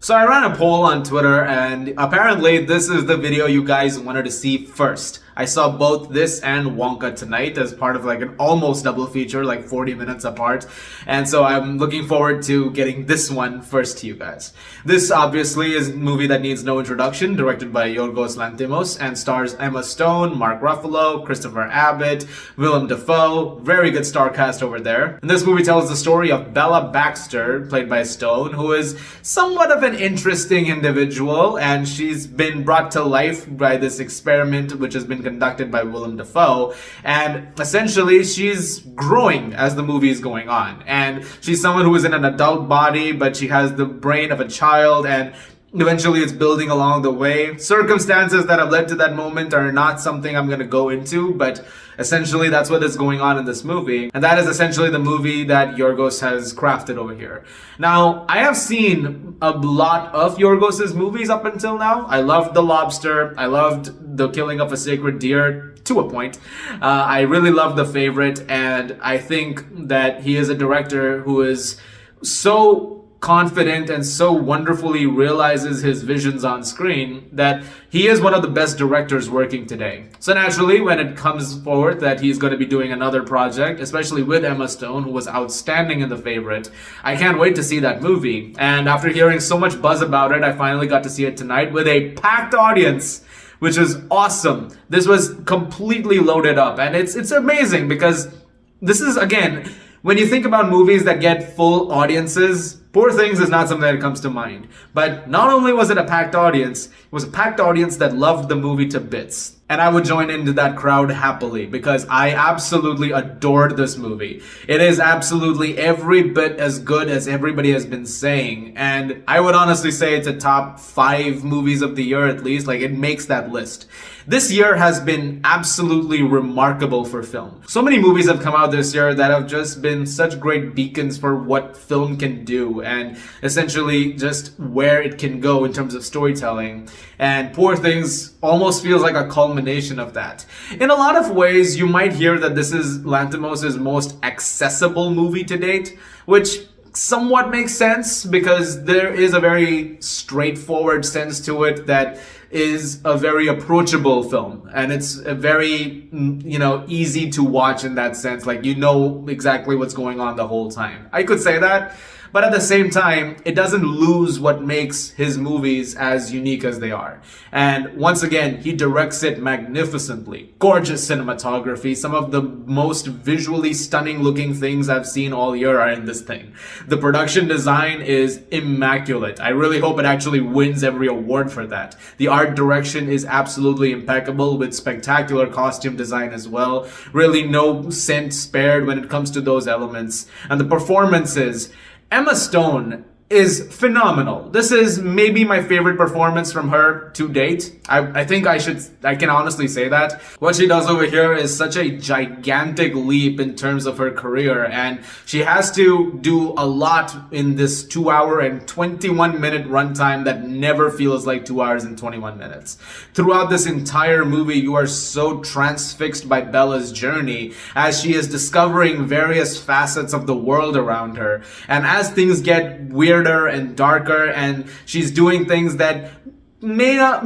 So I ran a poll on Twitter, and apparently this is the video you guys wanted to see first. I saw both this and Wonka tonight as part of like an almost double feature, like 40 minutes apart. And so I'm looking forward to getting this one first to you guys. This obviously is a movie that needs no introduction, directed by Yorgos Lanthimos, and stars Emma Stone, Mark Ruffalo, Christopher Abbott, Willem Dafoe. Very good star cast over there. And this movie tells the story of Bella Baxter, played by Stone, who is somewhat of an interesting individual, and she's been brought to life by this experiment which has been conducted by Willem Dafoe, and essentially she's growing as the movie is going on, and she's someone who is in an adult body, but she has the brain of a child, and eventually it's building along the way. Circumstances that have led to that moment are not something I'm going to go into, but essentially that's what is going on in this movie. And that is essentially the movie that Yorgos has crafted over here. Now, I have seen a lot of Yorgos's movies up until now. I loved The Lobster. I loved The Killing of a Sacred Deer to a point. I really love The Favorite, and I think that he is a director who is so confident and so wonderfully realizes his visions on screen that he is one of the best directors working today. So naturally, when it comes forward that he's going to be doing another project, especially with Emma Stone, who was outstanding in The Favorite, I can't wait to see that movie. And after hearing so much buzz about it, I finally got to see it tonight with a packed audience, which is awesome. This was completely loaded up, and it's amazing because this is, again, when you think about movies that get full audiences, Poor Things is not something that comes to mind. But not only was it a packed audience, it was a packed audience that loved the movie to bits. And I would join into that crowd happily because I absolutely adored this movie. It is absolutely every bit as good as everybody has been saying. And I would honestly say it's a top 5 movies of the year at least. Like, it makes that list. This year has been absolutely remarkable for film. So many movies have come out this year that have just been such great beacons for what film can do and essentially just where it can go in terms of storytelling. And Poor Things almost feels like a culmination of that. In a lot of ways, you might hear that this is Lanthimos' most accessible movie to date, which somewhat makes sense because there is a very straightforward sense to it that is a very approachable film, and it's a very, easy to watch in that sense. Like, you know exactly what's going on the whole time. I could say that, but at the same time, it doesn't lose what makes his movies as unique as they are. And once again, he directs it magnificently. Gorgeous cinematography. Some of the most visually stunning looking things I've seen all year are in this thing. The production design is immaculate. I really hope it actually wins every award for that. The art direction is absolutely impeccable with spectacular costume design as well. Really no cent spared when it comes to those elements. And the performances, Emma Stone is phenomenal. This is maybe my favorite performance from her to date. I think I can honestly say that. What she does over here is such a gigantic leap in terms of her career, and she has to do a lot in this 2 hour and 21 minute runtime that never feels like 2 hours and 21 minutes. Throughout this entire movie, you are so transfixed by Bella's journey as she is discovering various facets of the world around her. And as things get weirder and darker, and she's doing things that may or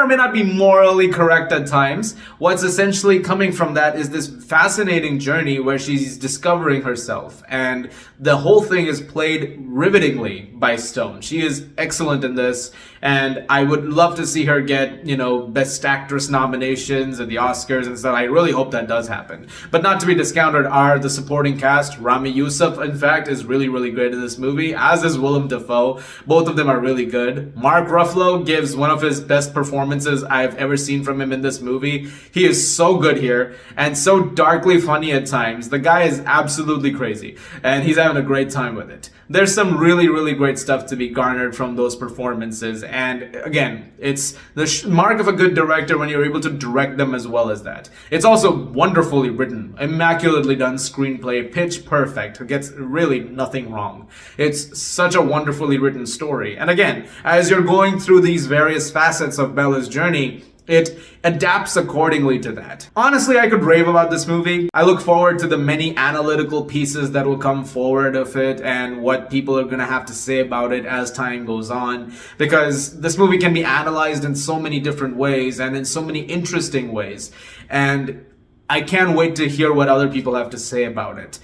may not be morally correct at times, what's essentially coming from that is this fascinating journey where she's discovering herself, and the whole thing is played rivetingly by Stone. She is excellent in this, and I would love to see her get, Best Actress nominations at the Oscars and stuff. I really hope that does happen. But not to be discounted are the supporting cast. Rami Youssef, in fact, is really, really great in this movie, as is Willem Dafoe. Both of them are really good. Mark Ruffalo gives one of his best performances I've ever seen from him in this movie. He is so good here and so darkly funny at times. The guy is absolutely crazy, and he's having a great time with it. There's some really, really great stuff to be garnered from those performances. And again, it's the mark of a good director when you're able to direct them as well as that. It's also wonderfully written, immaculately done screenplay, pitch perfect, gets really nothing wrong. It's such a wonderfully written story. And again, as you're going through these various facets of Bella's journey, it adapts accordingly to that. Honestly, I could rave about this movie. I look forward to the many analytical pieces that will come forward of it and what people are gonna have to say about it as time goes on, because this movie can be analyzed in so many different ways and in so many interesting ways. And I can't wait to hear what other people have to say about it.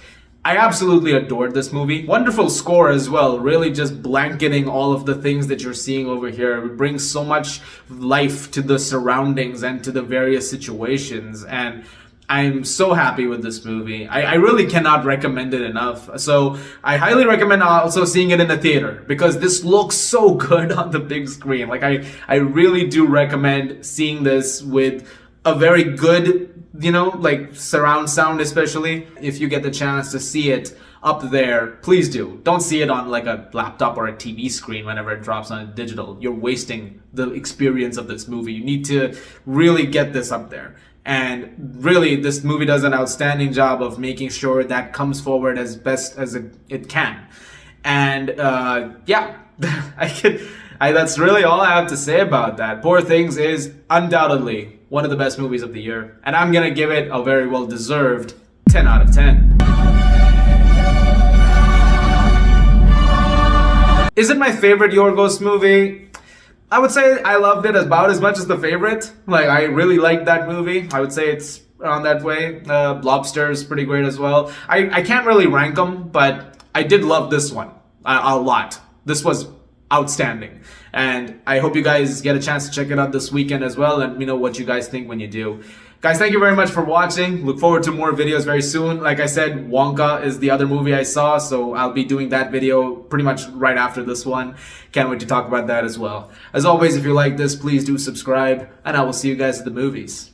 I absolutely adored this movie. Wonderful score as well, really just blanketing all of the things that you're seeing over here. It brings so much life to the surroundings and to the various situations, and I'm so happy with this movie. I really cannot recommend it enough. So I highly recommend also seeing it in the theater, because this looks so good on the big screen. Like I really do recommend seeing this with a very good, like surround sound, especially if you get the chance to see it up there. Please do. Don't see it on like a laptop or a TV screen whenever it drops on a digital. You're wasting the experience of this movie. You need to really get this up there. And really, this movie does an outstanding job of making sure that comes forward as best as it can. And yeah, that's really all I have to say about that. Poor Things is undoubtedly one of the best movies of the year, and I'm gonna give it a very well deserved 10 out of 10. Is it my favorite Yorgos movie? I would say I loved it about as much as The Favorite. Like, I really liked that movie. I would say it's around that way. Lobster is pretty great as well. I can't really rank them, but I did love this one a lot. This was outstanding, and I hope you guys get a chance to check it out this weekend as well, and let me know what you guys think when you do. Guys, thank you very much for watching. Look forward to more videos very soon. Like I said, Wonka is the other movie I saw, so I'll be doing that video pretty much right after this one. Can't wait to talk about that as well. As always, if you like this, please do subscribe, and I will see you guys at the movies.